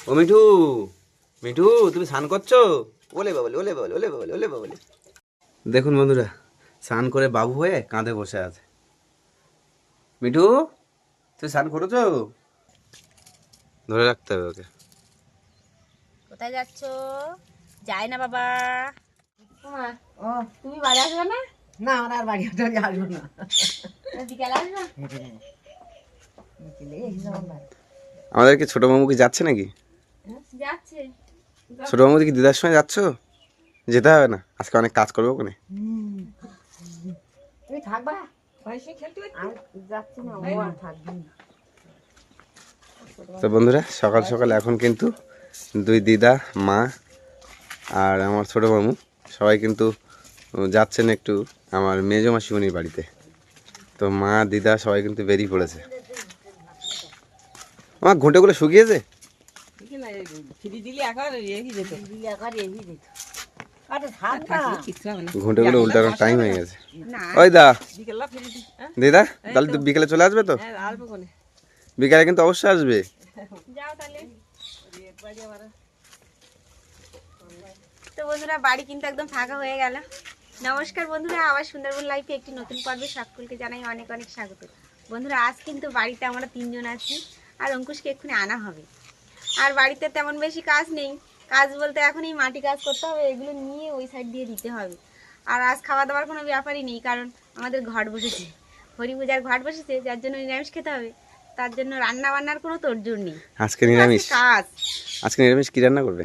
ও মিঠু, মিঠু তুমি স্নান করছো? ওলে বাবলে ওলে বাবলে ওলে বাবলে ওলে বাবলে। দেখুন বন্ধুরা, স্নান করে বাবু হয়ে কাঁধে বসে আছে। মিঠু তুই স্নান করেছো? ধরে রাখতে হবে ওকে। কোথায় যাচ্ছ? যাই না বাবা। ও তুমি বাড়ি আসবে না? না আমরা আর বাড়ি আসবো না। বিকালে আসবে? আমাদের কি ছোট মামু কি যাচ্ছে নাকি? যাচ্ছে। ছোট মামু কি দিদার সঙ্গে যাচ্ছ? যেতে হবে না, আজকে অনেক কাজ করবো ওখানে। তুমি থাকবা? আর যাচ্ছি না, ও আর থাকবি না। তো বন্ধুরা, সকাল সকাল এখন কিন্তু দুই দিদা, মা আর আমার ছোট মামু সবাই কিন্তু যাচ্ছেন একটু আমার মেজো মাসিমণির বাড়িতে। তো মা দিদা সবাই কিন্তু বেরিয়ে পড়েছে। আমার ঘুঁটেগুলো শুকিয়েছে? ঘুঁটেগুলো উল্টানোর টাইম হয়ে গেছে। ওই দা, দিদা তাহলে তো বিকেলে চলে আসবে তো? বিকেলে কিন্তু অবশ্যই আসবে। যাও তাহলে। তো বন্ধুরা, বাড়ি কিন্তু একদম ফাঁকা হয়ে গেল। নমস্কার বন্ধুরা, আবার সুন্দরবন লাইফে একটি নতুন পর্বে সকলকে জানাই অনেক অনেক স্বাগত। বন্ধুরা, আজ কিন্তু বাড়িতে আমরা 3 জন আছি, আর অঙ্কুশকে এক্ষুনি আনা হবে। আর বাড়িতে তেমন বেশি কাজ নেই, কাজ বলতে এখন এই মাটি কাজ করতে হবে, এগুলো নিয়ে ওই সাইড দিয়ে দিতে হবে। আর আজ খাওয়া দাওয়ার কোনো ব্যাপারই নেই, কারণ আমাদের ঘট বসেছে, হরি পূজার ঘট বসেছে, যার জন্য নিরামিষ খেতে হবে। তার জন্য রান্না বান্নার কোনো তোড়জোড় নেই। আজকে নিরামিষ? কাজ আজকে নিরামিষ কি রান্না করবে?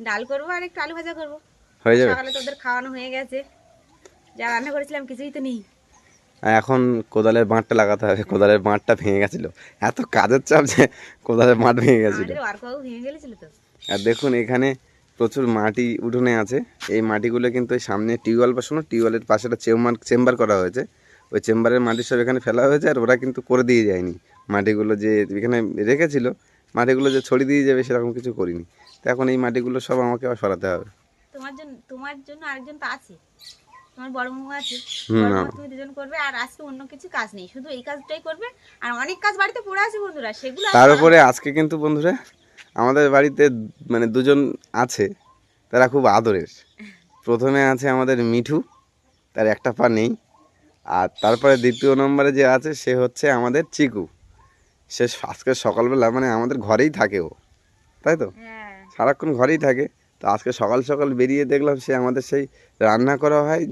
ডাল করবো আর একটু আলু ভাজা করবো। হয়ে যাবে? সকালে তোদের খাওয়ানো হয়ে গেছে, যা রান্না করেছিলাম কিছুই তো নেই। এখন কোদালের বাঁটটা লাগাতে হবে, কোদালের বাঁটটা ভেঙে গেছিল, এত কাজের চাপ যে কোদালের বাঁট ভেঙে গেছিল। আমাদের ওয়ার্ক বাবু ভেঙে গেছিল তো। আর দেখুন এখানে প্রচুর মাটি উঠোনে আছে। এই মাটিগুলো কিন্তু এই সামনে টিউবওয়েল বসানো, টিউবওয়েলের পাশে একটা চেম্বার করা হয়েছে। ওই চেম্বারের মাটি সব এখানে ফেলা হয়েছে, আর ওরা কিন্তু করে দিয়ে যায়নি মাটিগুলো যে এখানে রেখেছিল, মাটিগুলো যে ছড়িয়ে দিয়ে যাবে সেরকম কিছু করিনি। তো এখন এই মাটিগুলো সব আমাকে আবার সরাতে হবে। তোমার জন্য আরেকজন তো আছে, তোমার বড় মামু আছে, হুম, বড় মামু তুমি দুজন করবে। আর আজকে অন্য কিছু কাজ নেই, শুধু এই কাজটাই করবে। আর অনেক কাজ বাড়িতে পড়ে আছে বন্ধুরা, সেগুলো তার উপরে আজকে কিন্তু বন্ধুরা আমাদের বাড়িতে মানে দুজন আছে, তারা খুব আদরের। প্রথমে আছে আমাদের মিঠু, তার একটা পা নেই। আর তারপরে দ্বিতীয় নম্বরে যে আছে সে হচ্ছে আমাদের চিকু। সে আজকে সকালবেলা মানে আমাদের ঘরেই থাকে ও, তাই তো? হ্যাঁ। সারাক্ষণ ঘরেই থাকে। তো আজকে সকাল সকাল বেরিয়ে দেখলাম সে আমাদের সেই রান্না করা হয়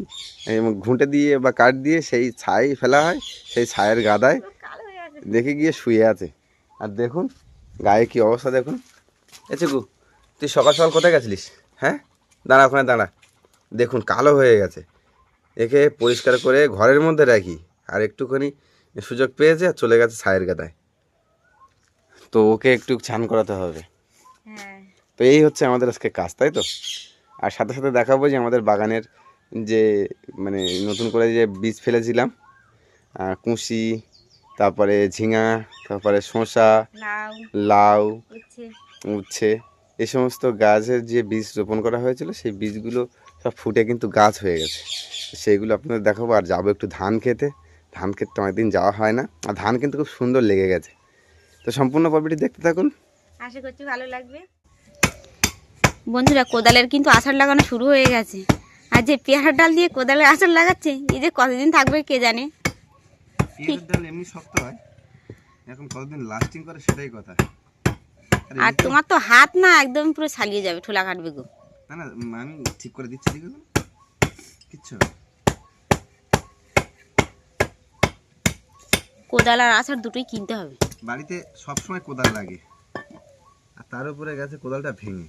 এবং ঘুঁটে দিয়ে বা কাঠ দিয়ে সেই ছাই ফেলা হয়, সেই ছায়ের গাদায় কালো হয়ে আছে। দেখে গিয়ে শুয়ে আছে। আর দেখুন গায়ে কি অবস্থা দেখুন। এ চিকু, তুই সকাল সকাল কোথায় গেছিলিস? হ্যাঁ, দাঁড়া ওখানে দাঁড়া। দেখুন কালো হয়ে গেছে। একে পরিষ্কার করে ঘরের মধ্যে রাখি, আর একটুখানি সুযোগ পেয়েছে আর চলে গেছে ছায়ের গাদায়। তো ওকে একটু স্নান করাতে হবে। হ্যাঁ। তো এই হচ্ছে আমাদের আজকে কাজ, তাই তো? আর সাথে সাথে দেখাবো যে আমাদের বাগানের যে মানে নতুন করে যে বীজ ফেলেছিলাম, কুশি, তারপরে ঝিঙা, তারপরে শসা, লাউ, উচ্ছে, এই সমস্ত গাছের যে বীজ রোপণ করা হয়েছিল সেই বীজগুলো সব ফুটে কিন্তু গাছ হয়ে গেছে। সেইগুলো আপনাদের দেখাবো। আর যাবো একটু ধান খেতে। ধান খেতে অনেকদিন যাওয়া হয় না, আর ধান কিন্তু খুব সুন্দর লেগে গেছে। তো সম্পূর্ণ পর্বটি দেখতে থাকুন, আশা করছি ভালো লাগবে। বন্ধুরা, কোদালের কিন্তু আষাঢ় লাগানো শুরু হয়ে গেছে। আর যে পেয়ারার ডাল দিয়ে কোদালের আষাঢ় লাগাচ্ছে, এই যে কতদিন থাকবে কে জানে। পেয়ারার ডাল এমনি শক্ত হয়, এখন কতদিন লাস্টিং করে সেটাই কথা। আর তোমার তো হাত না একদম পুরো ছালিয়ে যাবে, ঠোলা কাটবে গো। না না, আমি ঠিক করে দিচ্ছি, দেখুন কিচ্ছু। কোদাল আর আষাঢ় দুটোই কিনতে হবে। বাড়িতে সবসময় কোদাল লাগে, আর তার উপরে গেছে কোদালটা ভেঙে।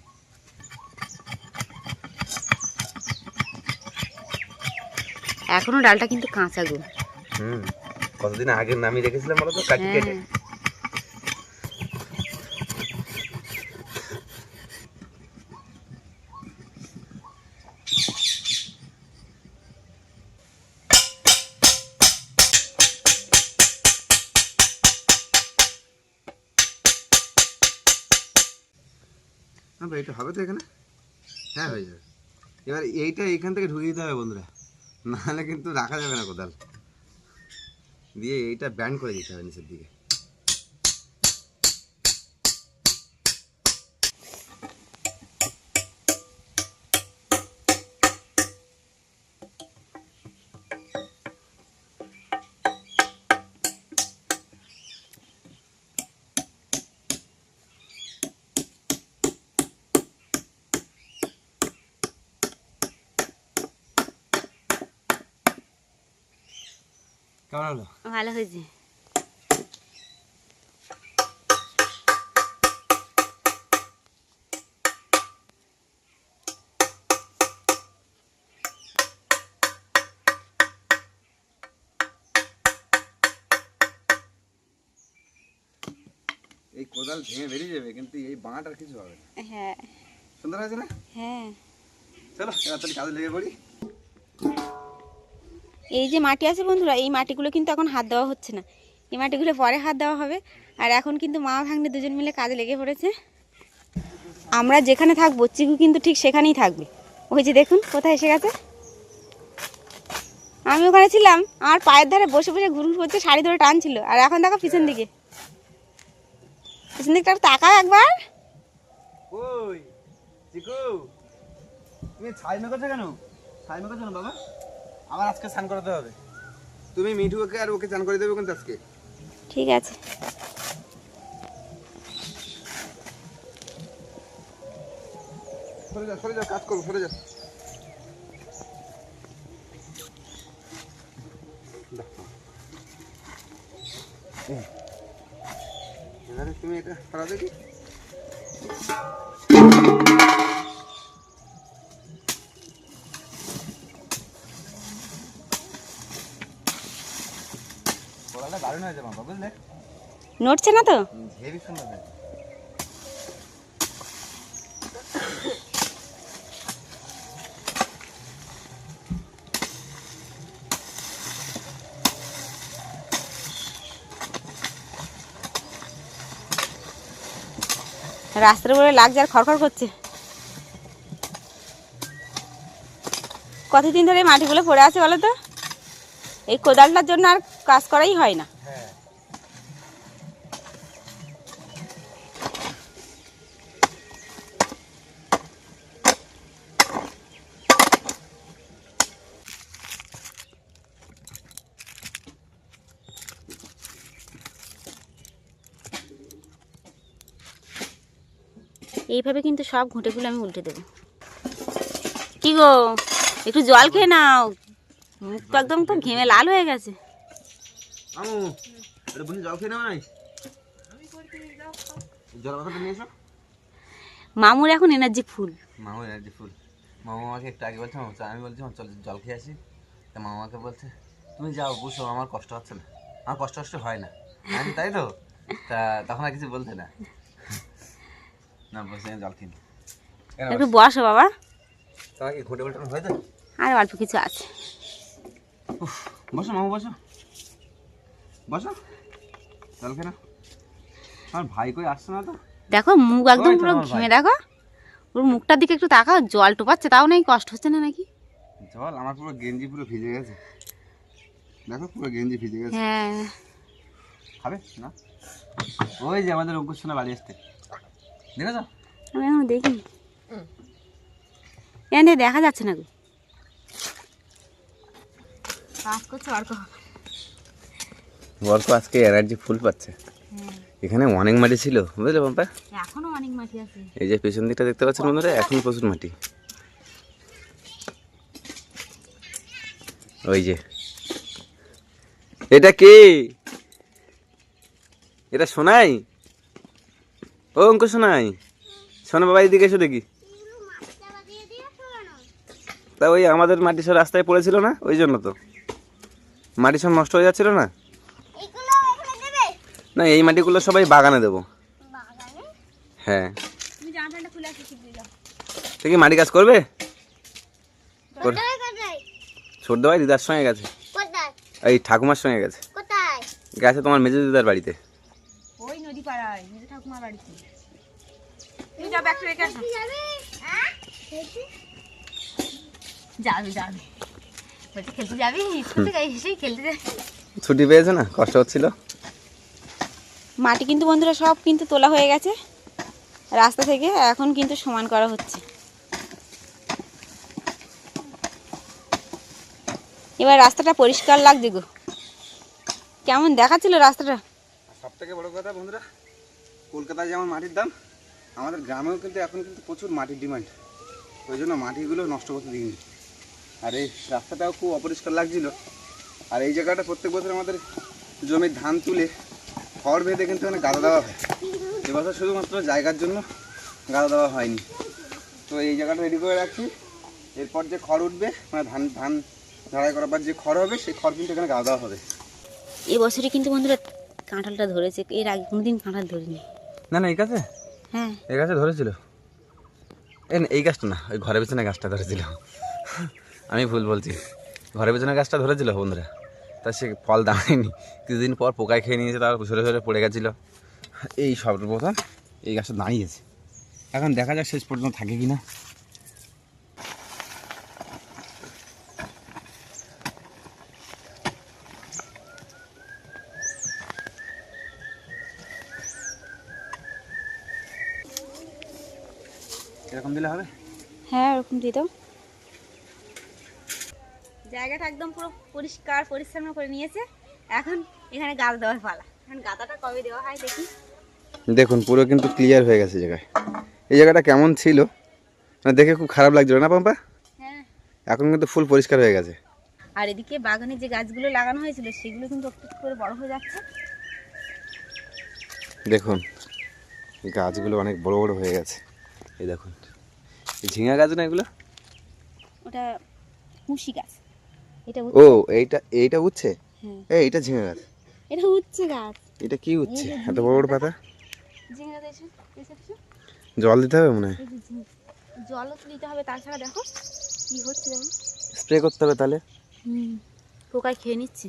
এখনো ডালটা কিন্তু কাঁচা গো। কতদিন আগে নামিয়ে রেখেছিলাম বলো তো, কাটি কেটে। এটা হবে তো এখানে? হ্যাঁ হয়ে যাবে। এবার এইটা এইখান থেকে ঢুকিয়ে দিতে হবে বন্ধুরা, নাহলে কিন্তু রাখা যাবে না কোদাল দিয়ে। এইটা ব্যান্ড করে দিতে হবে নিচের দিকে। কেমন হলো? ভালো হয়েছে। এই কোদাল ভেঙে বেরিয়ে যাবে, কিন্তু এই বাঁটার কিছু হবে না। হ্যাঁ সুন্দর হয়েছে না? হ্যাঁ। চলো এবার তাহলে কাজে লেগে পড়ি। এই যে মাটি আছে বন্ধুরা, এই মাটিগুলো কিন্তু এখন হাত দেওয়া হচ্ছে না, এই মাটিগুলো পরে হাত দেওয়া হবে। আর এখন কিন্তু মা ভাগ্নে দুজন মিলে কাজে লেগে পড়েছে। আমরা যেখানে থাকবো চিকু কিন্তু ঠিক সেখানেই থাকবে। ওই যে দেখুন কোথায় এসে গেছে। আমি ওখানে ছিলাম, আমার পায়ের ধারে বসে বসে ঘুরঘুর করছে, শাড়ি ধরে টানছিল। আর এখন দেখো পিছন দিকে, পিছন দিকটা তাকাও একবার। ওই চিকু, তুমি ছাই মেকোছো কেন? ছাই মেকোছো না বাবা? আমার আজকে স্নান করাতে হবে। তুমি মিঠুকে আর ওকে স্নান করে দেবে কিন্তু আজকে। ঠিক আছে। সরে যাও, কাজ করবো, সরে যাও। এবারে তুমি এটা সরা দেখি। কলাটা দারুণ হয়েছে বাবা, বুঝলে? নড়ছে না তো? হেভি সুন্দর হয়েছে। রাস্তার উপরে লাগছে আর খড়খড় করছে। কতদিন ধরে এই মাটিগুলো পড়ে আছে বলো তো? এই কোদালটার জন্য আর কাজ করাই হয় না। হ্যাঁ, এইভাবে কিন্তু সব ঘুঁটেগুলো আমি উল্টে দেবো। কি গো, একটু জল খেয়ে নাও, মুখ তো একদম তো ঘেমে লাল হয়ে গেছে। আমু এটা বসে জল খেয়ে নাও নাই? জল বাতাটা নিয়ে এসো। মামুর এখন এনার্জি ফুল। মামু এনার্জি ফুল। মামা আমাকে একটু আগে বলছে, আমি বলছি চল জল খেয়ে আসি। তা মামা আমাকে বলছে তুমি যাও বসো, আমার কষ্ট হচ্ছে না। আমার কষ্ট হয় না। আমি তাই তো, তা তখন আর কিছু বলতে না। না বসে জল খেয়ে নি। একটু বসো বাবা। তোমার কি ঘুটে ঘুটে হয়ে যায়? আর অল্প কিছু আছে। বসো মামু, বসো বসো, জল খেয়ে না। আমার ভাই কই আসছে না তো। দেখো মুখ একদম ওই তো পুরো আমার ঘেমে, ভাই। দেখো ওর মুখটার দিকে একটু তাকাও, জল টোপাচ্ছে তাও নাকি কষ্ট হচ্ছে না নাকি? জল আমার পুরো গেঞ্জি পুরো ভিজে গেছে। দেখো পুরো গেঞ্জি ভিজে গেছে। হ্যাঁ। খাবে না? ওই যে আমাদের অঙ্কুশ সোনা বাড়ি আসতে, দেখেছো? আমি এখন দেখিনি, এখানে দেখা যাচ্ছে না গো। কাজ করছে অর্ক। অর্ক আজকে এনার্জি ফুল পাচ্ছে। এখানে অনেক মাটি ছিল বুঝলে বাবা। এখনো অনেক মাটি আছে। এই যে পেছন দিকটা দেখতে পাচ্ছেন বন্ধুরা, এখন প্রচুর মাটি। ওই যে এটা কে? এটা সোনাই? ও অঙ্কুশ সোনাই, সোনা বাবা এদিকে এসো দেখি। তা ওই আমাদের মাটি সব রাস্তায় পড়েছিল না, ওই জন্য তো মাটি সব নষ্ট হয়ে যাচ্ছিল না। না এই মাটিগুলো সবাই বাগানে দেবো। হ্যাঁ, তুমি জামা প্যান্টটা খুলে আসো, শিগগিরই যাও। তুই কি মাটি কাজ করবে? ছোট ভাই দিদার সঙ্গে গেছে, এই ঠাকুমার সঙ্গে গেছে। গেছে তোমার মেজো দিদার বাড়িতে। ওই নদী পাড়ায় মেজো ঠাকুমার বাড়িতে। তুমি যাও, ব্যাগটা রেখে আসো। যাবে যাবে, বলছি খেলতে যাবি? স্কুল থেকে এসেই খেলতে যাবি? ছুটি পেয়েছে না, কষ্ট হচ্ছিল। মাটি কিন্তু বন্ধুরা সব কিন্তু তোলা হয়ে গেছে রাস্তা থেকে, এখন কিন্তু সমান করা হচ্ছে। এবার রাস্তাটা পরিষ্কার লাগছে গো, কেমন দেখাচ্ছিল রাস্তাটা। সব থেকে বড় কথা বন্ধুরা, কলকাতায় যেমন মাটির দাম, আমাদের গ্রামেও কিন্তু এখন কিন্তু প্রচুর মাটির ডিমান্ড। ওই জন্য মাটিগুলো নষ্ট করতে দিইনি। আর এই রাস্তাটাও খুব অপরিষ্কার লাগছিল, আর এই জায়গাটা প্রত্যেক বছর আমাদের জমির ধান তুলে খড় বেঁধে কিন্তু এখানে গাদা দেওয়া হয়। এবছর শুধুমাত্র জায়গার জন্য গাদা দেওয়া হয়নি। তো এই জায়গাটা রেডি করে রাখছি, এরপর যে খড় উঠবে মানে ধান ধান ঝাড়াই করার পর যে খড় হবে সেই খড় কিন্তু এখানে গাদা দেওয়া হবে। এবছরই কিন্তু বন্ধুরা কাঁঠালটা ধরেছে, এর আগে কোনোদিন কাঁঠাল ধরিনি। না না এই গাছে, হ্যাঁ এই গাছে ধরেছিল। এই গাছটা না, ওই ঘরের পেছনে গাছটা ধরেছিল। আমি ভুল বলছি, ঘরের পেছনে গাছটা ধরেছিল বন্ধুরা, তা সে ফল দাঁড়ায়নি। কিছুদিন পর পোকায় খেয়ে নিয়েছে, তারপর সরে সরে পড়ে গেছিলো। এই সর্বপ্রথম এই গাছটা দাঁড়িয়েছে, এখন দেখা যাক শেষ পর্যন্ত থাকে কি না। এরকম দিলে হবে? হ্যাঁ ওরকম দিয়ে দাও। জায়গাটা একদম পুরো পরিষ্কার পরিচ্ছন্ন করে নিয়েছে, এখন এখানে গাদা দেওয়ার পালা। এখন গাদাটা কবে দেওয়া হয় দেখি। দেখুন পুরো কিন্তু ক্লিয়ার হয়ে গেছে জায়গায়। এই জায়গাটা কেমন ছিল মানে দেখে খুব খারাপ লাগছিল না পাম্পা? হ্যাঁ এখন কিন্তু ফুল পরিষ্কার হয়ে গেছে। আর এদিকে বাগানে যে গাছগুলো লাগানো হয়েছিল সেগুলো কিন্তু একটু একটু করে বড় হয়ে যাচ্ছে। দেখুন গাছগুলো অনেক বড় বড় হয়ে গেছে। এই দেখুন এই ঝিঙা গাছ না এগুলো? ওটা কুশি গাছ, এটা ও এইটা উচ্ছে? হ্যাঁ এইটা ঝিঙা গাছ। এটা উচ্ছে গাছ। এটা কি উচ্ছে এত বড় বড় পাতা? ঝিঙে দিয়েছে এসেছে। জল দিতে হবে মনে হয়। এই যে ঝিঙে, জলও তো দিতে হবে, তাছাড়া দেখো কি হচ্ছে দেখো। স্প্রে করতে হবে তাহলে। পোকায় খেয়ে নিচ্ছে।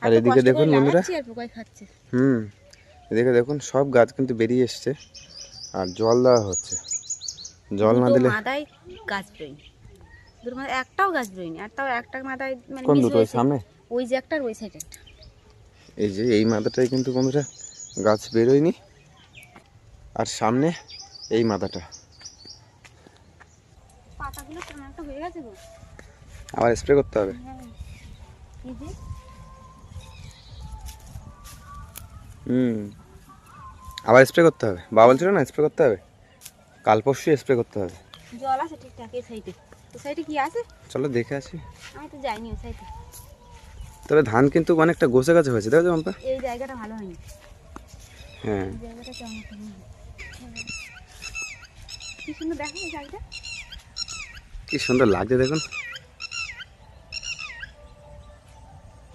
আর এদিকে দেখুন বন্ধুরা, আর পোকায় খাচ্ছে। এদিকে দেখুন সব গাছ কিন্তু বেরিয়ে এসছে আর জল দেওয়া হচ্ছে। জল না দিলে মাদায় গাছ বেরোয়নি, দুটো মাদায় একটাও গাছ বেরোয়নি। আর তাও একটা মাদায় মানে কোন মিস দুটো? ওই হয়েছে। সামনে ওই যে একটা আর ওই সাইডে একটা। এই যে এই মাদাটাই কিন্তু বন্ধুরা গাছ বেরোয়নি, আর সামনে এই মাদাটা। পাতাগুলো কেমন একটা হয়ে গেছে গো। আবার স্প্রে করতে হবে। হ্যাঁ এই যে আবার স্প্রে করতে হবে। বাবা বলছিল না স্প্রে করতে হবে, কাল পরশু স্প্রে করতে হবে। জল আছে ঠিকঠাক এই সাইডে। ওই সাইডে কি আছে চলো দেখে আসি। আমি তো যাইনি ওই সাইডে। তবে ধান কিন্তু অনেকটা গোছে গাছে হয়েছে, দেখো মাম্পা? এই জায়গাটা ভালো হয়নি। হ্যাঁ এই জায়গাটা কেমন হয়নি। কি সুন্দর দেখো এই জায়গাটা। কি সুন্দর লাগছে দেখুন,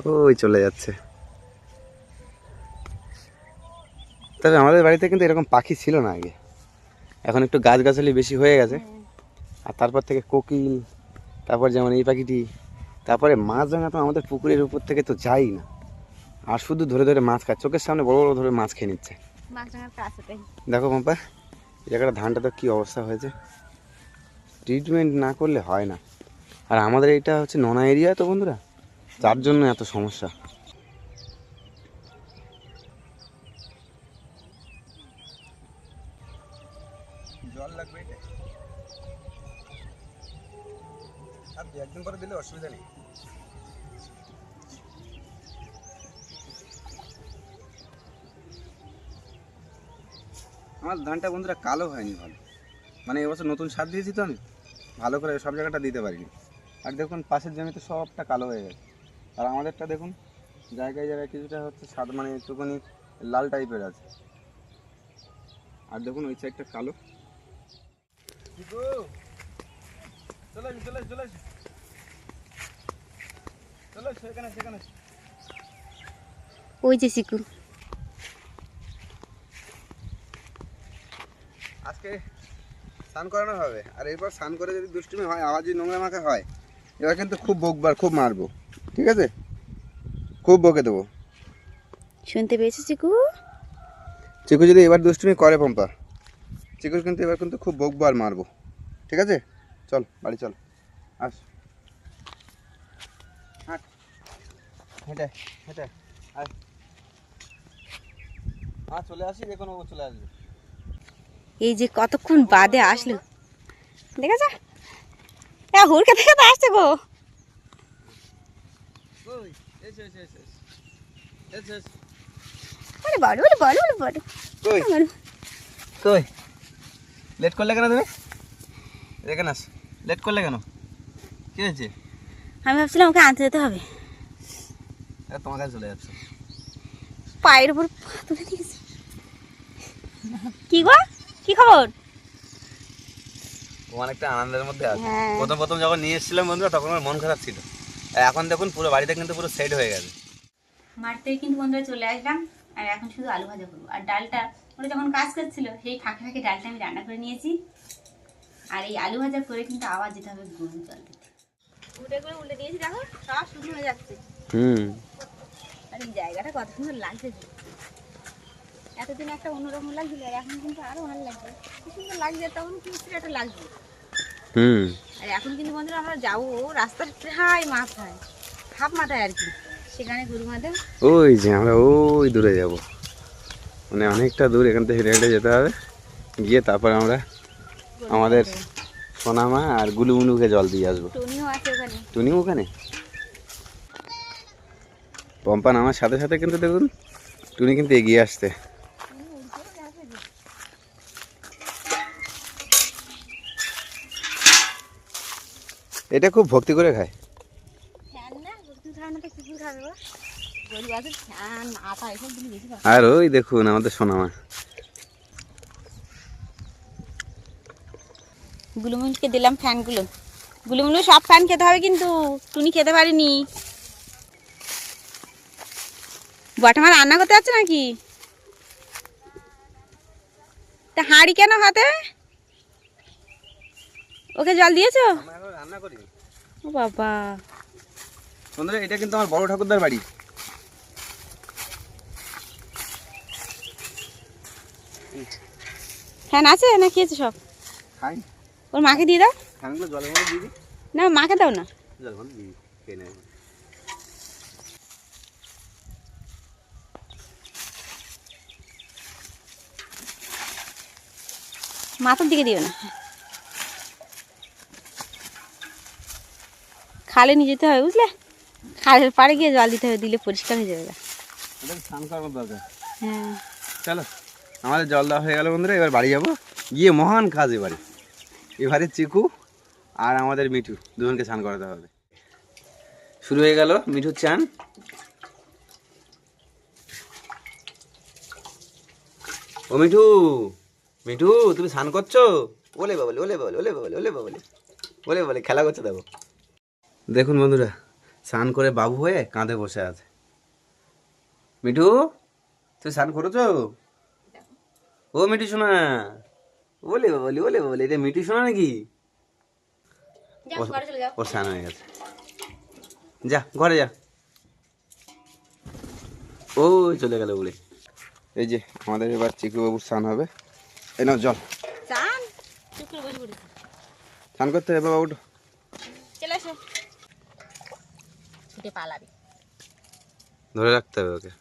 ওই চলে যাচ্ছে। তবে আমাদের বাড়িতে কিন্তু এরকম পাখি ছিল না আগে, এখন একটু গাছগাছালি বেশি হয়ে গেছে। আর তারপর থেকে কোকিল, তারপর যেমন এই পাখিটি, তারপরে মাছ ভাঙা তো আমাদের পুকুরের উপর থেকে তো যাই না, আর শুধু ধরে ধরে মাছ খায়, চোখের সামনে বড় বড় ধরে মাছ খেয়ে নিচ্ছে। মাছরাঙার কাছে তাই। দেখো পাম্পা এই জায়গাটা ধানটা তো কী অবস্থা হয়েছে, ট্রিটমেন্ট না করলে হয় না। আর আমাদের এটা হচ্ছে নোনা এরিয়া তো বন্ধুরা, যার জন্য এত সমস্যা। জল লাগবে এটা, আর একদিন পরে দিলে অসুবিধা নেই। আমার ধানটা বন্ধুরা কালো হয়নি ভালো, মানে এবছর নতুন সার দিয়েছি তো আমি, ভালো করে সব জায়গাটা দিতে পারিনি। আর দেখুন পাশের জমিতে সবটা কালো হয়ে গেছে, আর আমাদেরটা দেখুন জায়গায় জায়গায় কিছুটা হচ্ছে সাদা, মানে একটুখানি লাল টাইপের আছে। আর দেখুন ওই সাইডটা কালো। ওই যে চিকু। আজকে স্নান করানো হবে, আর এরপর স্নান করে যদি দুষ্টুমি হয়, আবার যদি নোংরা মাখা হয়, এবার কিন্তু খুব বকবার, খুব মারবো, ঠিক আছে? খুব বকে দেবো। শুনতে পেয়েছি চিকু? চিকু যদি এবার দুষ্টুমি করে পম্পা, চিকুর কিন্তু এবার কিন্তু খুব বকবো আর মারবো, ঠিক আছে? চল বাড়ি চল, আস, হাঁট, হেঁটে হেঁটে আয়, চলে আসি, যে কোনো চলে আসবে। এই যে কতক্ষণ বাদে আসলো দেখেছ, হুড়কে থেকে তো আসছে গো। ওরে বড় ওরে বড় ওরে বড়। কই লেট করলে কেন তুমি? দেখে নাস লেট করলে কেন, কি হয়েছে? আমি ভাবছিলাম ওকে আনতে যেতে হবে। তোমার কাছে চলে যাচ্ছে। পায়ের উপর পা তুলে দিয়েছে। কি গো, কি খবর? ও অনেকটা আনন্দের মধ্যে আছে। হ্যাঁ। প্রথম প্রথম যখন নিয়ে এসেছিলাম বন্ধুরা তখন আমার মন খারাপ ছিল, আর এখন দেখুন পুরো বাড়িটা কিন্তু পুরো সেট হয়ে গেছে। মাঠ থেকে কিন্তু বন্ধুরা চলে আসলাম, আর এখন শুধু আলু ভাজা করবো। আর ডালটা ওরা যখন কাজ করছিল সেই ফাঁকে ফাঁকে ডালটা আমি রান্না করে নিয়েছি। আর এই আলু ভাজা করে কিন্তু আবার যেতে হবে গরম জল দিতে। উল্টে করে উল্টে দিয়েছি, দেখো সব শুকনো হয়ে যাচ্ছে। আর এই জায়গাটা কত সুন্দর লাগছে। এতদিন একটা অন্যরকম লাগছিল, আর এখন কিন্তু আরো ভালো লাগছে। কি সুন্দর লাগছে, তখন কি একটা লাগছে। আর এখন কিন্তু বন্ধুরা আমরা যাবো রাস্তার প্রায় মাথায়, হাফ মাথায় আর কি, সেখানে গরু মাথা। ওই যে আমরা ওই দূরে যাব, মানে অনেকটা দূর এখান থেকে হেঁটে হেঁটে যেতে হবে, গিয়ে তারপর আমরা আমাদের সোনামা আর গুলুমুলুকে জল দিয়ে আসবো। টুনিও আছে ওখানে। টুনিও ওখানে। পম্পা নামার সাথে সাথে কিন্তু দেখুন টুনি কিন্তু এগিয়ে আসছে। এটা খুব ভক্তি করে খায়। ফ্যান না, গরু খায় না তো কুকুর খাবে। গরু আছে ফ্যান আটা এসব দিলে বেশি ভালো। আর ওই দেখুন আমাদের সোনামা। গুলুমুলুকে দিলাম ফ্যানগুলো। গুলুমুলু সব ফ্যান খেতে হবে কিন্তু, টুনি খেতে পারিনি। বটমা রান্না করতে যাচ্ছে নাকি? তা হাঁড়ি কেন হাতে? ওকে জল দিয়েছো? রান্না করি ও বাবা, বন্ধুরা, এটা কিন্তু আমার বড় ঠাকুরদার বাড়ি। ফ্যান আছে না খেয়েছে সব? খাই ওর মাকে দিয়ে দাও ফ্যানগুলো জলের মধ্যে দিয়ে দিই। না, মাকে দাও না। জলের মধ্যে দিয়ে দিই, খেয়ে নেবে। মাথার দিকে দিও না, খালে নিয়ে যেতে হবে বুঝলে। খালের পাড়ে গিয়ে জল দিতে হবে, দিলে পরিষ্কার হয়ে যাবে। এটা স্নান করার দরকার। হ্যাঁ, চলো, আমাদের জল দেওয়া হয়ে গেল বন্ধুরা, এবার বাড়ি যাবো। গিয়ে মহান কাজ এবারে, এবারে চিকু আর আমাদের মিঠু দুজনকে স্নান করাতে হবে। শুরু হয়ে গেল মিঠুর চান। ও মিঠু, মিঠু তুমি স্নান করছো? ওলে বাবলে, ওলে বাবলে, ওলে বাবলে, ওলে বাবলে, ওলে বাবলে, খেলা করছে দেখো। দেখুন বন্ধুরা, স্নান করে বাবু হয়ে কাঁধে বসে আছে। মিঠু তুই স্নান করেছো? ও মিঠু শোনা, ওলে বাবলে, ওলে বাবলে, এটা মিঠু শোনা নাকি? ওর স্নান হয়ে গেছে, যা ঘরে যা। ও চলে গেল বলে। এই যে আমাদের এবার চিকু বাবুর স্নান হবে। এই নাও জল, চান চুপ করে বসে পড়েছি। স্নান করতে হবে বাবু। চলে এসো, ছুটে পালাবে। ধরে রাখতে হবে ওকে।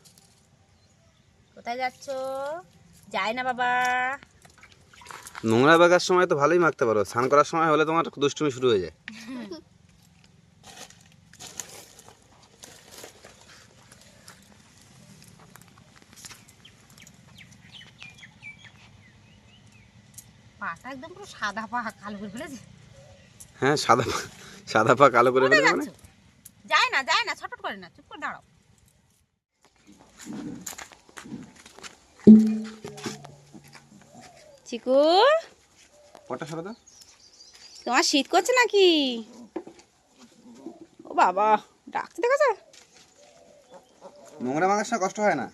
কোথায় যাচ্ছ? যায় না বাবা। নোংরা বাগার সময় তো ভালোই মাখতে পারো, স্নান করার সময় হলে তোমার দুষ্টুমি শুরু হয়ে যায়। পাটা একদম পুরো সাদা পা, কালো করে ফেলেছে। হ্যাঁ, সাদা সাদা পা কালো করে ফেলে মানে। যায় না, যায় না, ছটফট করে না, চুপ করে দাঁড়াও। চিকু, পটা সরা দাও। তোমার শীত করছে নাকি? ও বাবা, ডাকতে দেখেছো? নোংরা মাখার সময় কষ্ট হয় না,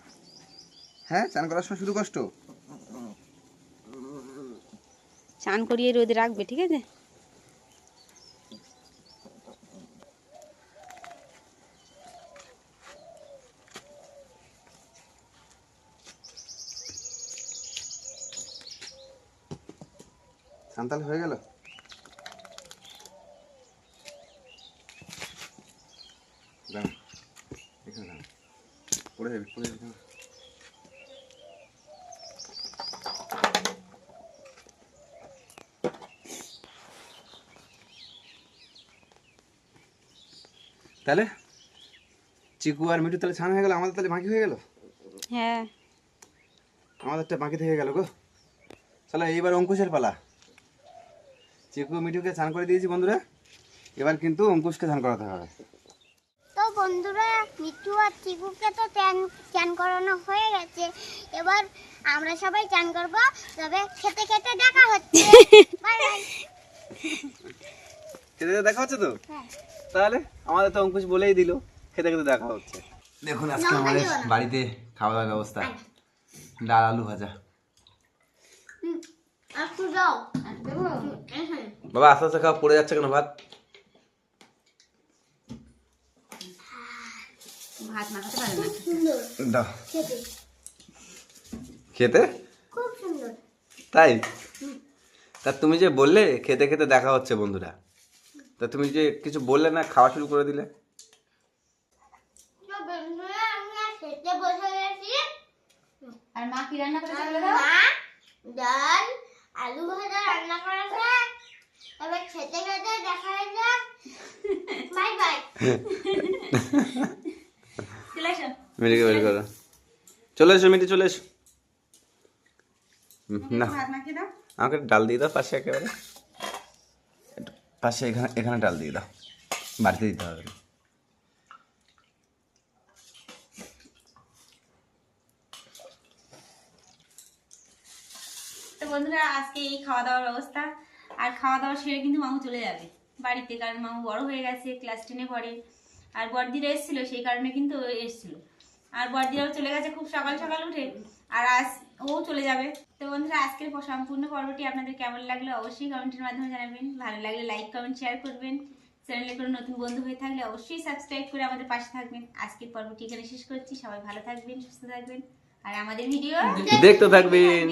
হ্যাঁ স্নান করার সময় শুধু কষ্ট। চান করিয়ে রোদে রাখবে, ঠিক আছে? স্নান তাহলে হয়ে গেল। দাঁড়া, এখানে দাঁড়া, পড়ে যাবি, পড়ে যাবি। তাহলে চিকু আর মিঠু তাহলে স্নান হয়ে গেল, আমাদের তাহলে বাকি হয়ে গেল। হ্যাঁ, আমাদেরটা বাকি থেকে গেল গো। চলো এইবার অঙ্কুশের পালা। চিকু মিঠুকে স্নান করে দিয়েছি বন্ধুরা, এবার কিন্তু অঙ্কুশকে স্নান করাতে হবে। তো বন্ধুরা, মিঠু আর চিকুকে তো চান করানো হয়ে গেছে। এবার আমরা সবাই চান করবো, তবে খেতে খেতে দেখা হচ্ছে। Bye bye. খেতে খেতে দেখা হচ্ছে তো? হ্যাঁ। তাহলে আমাদের তো অঙ্কুশ বলেই দিল খেতে খেতে দেখা হচ্ছে। দেখুন আজকে আমাদের বাড়িতে খাওয়া দাওয়ার ব্যবস্থা, ডাল আলু ভাজা। একটু দাও। বাবা আস্তে আস্তে খাওয়া, পড়ে যাচ্ছে কেন ভাত? ভাত মাখাতে পারে না। সুন্দর দাও খেতে, খেতে। খুব সুন্দর। তাই? তা তুমি যে বললে খেতে খেতে দেখা হচ্ছে বন্ধুরা, তা তুমি যে কিছু বললে না, খাওয়া শুরু করে দিলে। তো বন্ধুরা, আমরা খেতে বসে গেছি। আর মা কি রান্না করে বলে দাও? মা ডাল আলু ভাজা রান্না করেছে। এবার খেতে খেতে দেখা হচ্ছে। Bye bye. চলে এসো। মিটিকে বের করো, চলে এসো মিটি, চলে এসো। না ভাত মাখিয়ে দাও। আমাকে ডাল দিয়ে দাও পাশে, একেবারে একটু পাশে, এখানে এখানে ডাল দিয়ে দাও, বাড়িতে দিতে হবে না। তো বন্ধুরা আজকে এই খাওয়া দাওয়ার ব্যবস্থা। আর খাওয়া দাওয়া সেরে কিন্তু মামু চলে যাবে বাড়িতে, কারণ মামু বড় হয়ে গেছে, ক্লাস 10-এ পড়ে। আর বড়দিরা এসেছিলো, সেই কারণে কিন্তু ও এসেছিলো। আর বড়দিরাও চলে গেছে খুব সকাল সকাল উঠে, আর আজ ও চলে যাবে। তো বন্ধুরা আজকের সম্পূর্ণ পর্বটি আপনাদের কেমন লাগলো অবশ্যই কমেন্টের মাধ্যমে জানাবেন। ভালো লাগলে লাইক কমেন্ট শেয়ার করবেন। চ্যানেলে কোনো নতুন বন্ধু হয়ে থাকলে অবশ্যই সাবস্ক্রাইব করে আমাদের পাশে থাকবেন। আজকের পর্বটি এখানে শেষ করছি। সবাই ভালো থাকবেন, সুস্থ থাকবেন, আর আমাদের ভিডিও দেখতে থাকবেন।